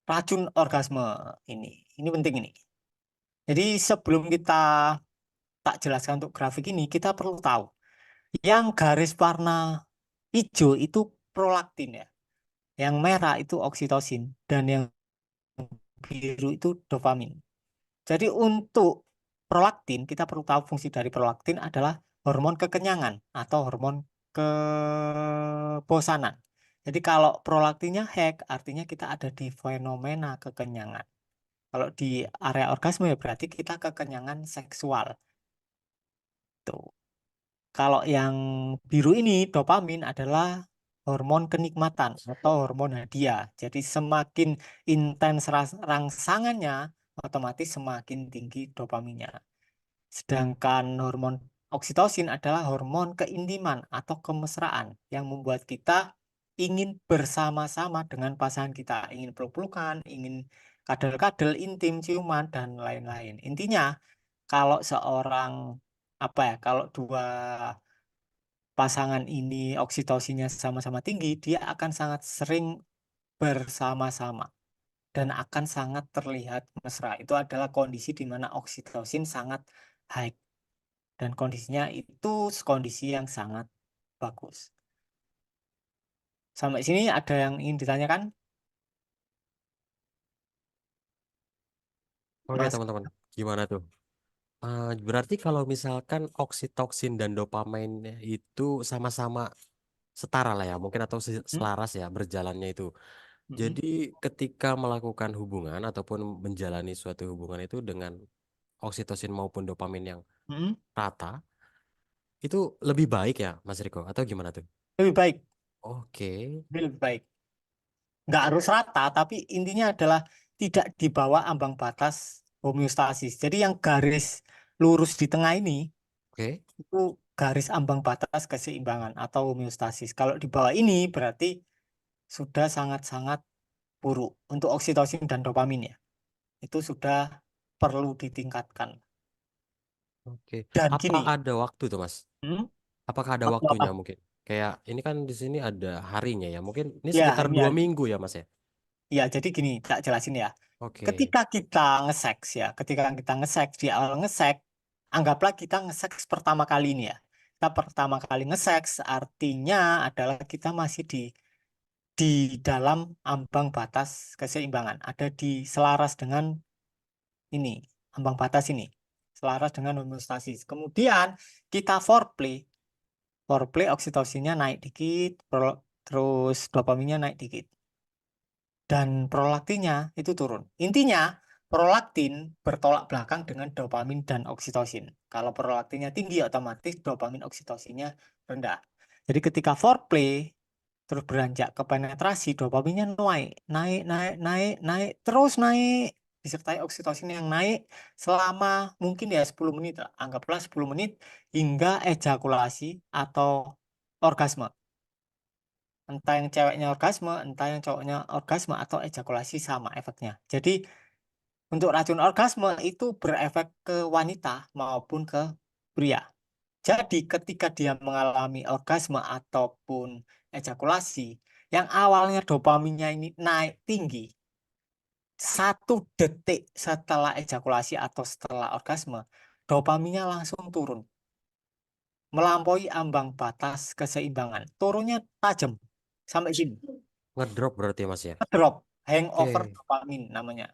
racun orgasme ini. Ini penting ini. Jadi sebelum kita tak jelaskan untuk grafik ini, kita perlu tahu yang garis warna hijau itu prolaktin ya. Yang merah itu oksitosin dan yang biru itu dopamin. Jadi untuk prolaktin, kita perlu tahu fungsi dari prolaktin adalah hormon kekenyangan atau hormon kebosanan. Jadi kalau prolaktinnya hack, artinya kita ada di fenomena kekenyangan. Kalau di area orgasme ya berarti kita kekenyangan seksual. Tuh. Kalau yang biru ini dopamin adalah hormon kenikmatan atau hormon hadiah. Jadi semakin intens rangsangannya, otomatis semakin tinggi dopaminnya. Sedangkan hormon oksitosin adalah hormon keintiman atau kemesraan yang membuat kita ingin bersama-sama dengan pasangan kita, ingin peluk-pelukan, ingin kadal-kadal, intim, ciuman, dan lain-lain. Intinya, kalau seorang apa ya, kalau dua pasangan ini oksitosinnya sama-sama tinggi, dia akan sangat sering bersama-sama dan akan sangat terlihat mesra. Itu adalah kondisi di mana oksitosin sangat high dan kondisinya itu kondisi yang sangat bagus. Sampai sini ada yang ingin ditanyakan, Oke Mas? teman-teman, gimana tuh? Berarti kalau misalkan oksitoksin dan dopamin itu sama-sama setara lah ya, mungkin atau Hmm? selaras ya berjalannya itu. Hmm? Jadi ketika melakukan hubungan ataupun menjalani suatu hubungan itu dengan oksitosin maupun dopamin yang Hmm? rata, itu lebih baik ya, Mas Riko? Atau gimana tuh? Lebih baik, Oke, lebih baik. Nggak harus rata, tapi intinya adalah tidak di bawah ambang batas homeostasis. Jadi yang garis lurus di tengah ini oke, itu garis ambang batas keseimbangan atau homeostasis. Kalau di bawah ini berarti sudah sangat-sangat buruk untuk oksitosin dan dopamin ya. Itu sudah perlu ditingkatkan. oke. Dan Apa gini, ada waktu tuh, Mas? hmm, Apakah ada waktu apa? waktunya mungkin? Kayak ini kan di sini ada harinya ya. Mungkin ini Ya, sekitar ini dua ya, minggu ya, Mas ya? ya jadi gini, tak jelasin ya. Oke, Ketika kita nge-seks ya, ketika kita nge-seks, di awal nge-seks, anggaplah kita nge-seks pertama kali ini ya. Kita pertama kali nge-seks artinya adalah kita masih di dalam ambang batas keseimbangan, ada di selaras dengan ini, ambang batas ini, selaras dengan homeostasis. Kemudian kita foreplay, foreplay oksitosinnya naik dikit, terus dopaminnya naik dikit. Dan prolaktinnya itu turun. Intinya, prolaktin bertolak belakang dengan dopamin dan oksitosin. Kalau prolaktinnya tinggi, otomatis dopamin oksitosinnya rendah. Jadi ketika foreplay, terus beranjak ke penetrasi, dopaminnya naik, naik, naik, naik, naik, terus naik. Disertai oksitosin yang naik selama mungkin ya 10 menit lah. Anggaplah 10 menit hingga ejakulasi atau orgasme. Entah yang ceweknya orgasme, entah yang cowoknya orgasme atau ejakulasi sama efeknya. Jadi untuk racun orgasme itu berefek ke wanita maupun ke pria. Jadi ketika dia mengalami orgasme ataupun ejakulasi, yang awalnya dopaminnya ini naik tinggi, 1 detik setelah ejakulasi atau setelah orgasme, dopaminnya langsung turun, melampaui ambang batas keseimbangan. Turunnya tajam sampai sini. ngedrop berarti ya, Mas ya? Drop, hangover Oke. dopamin namanya.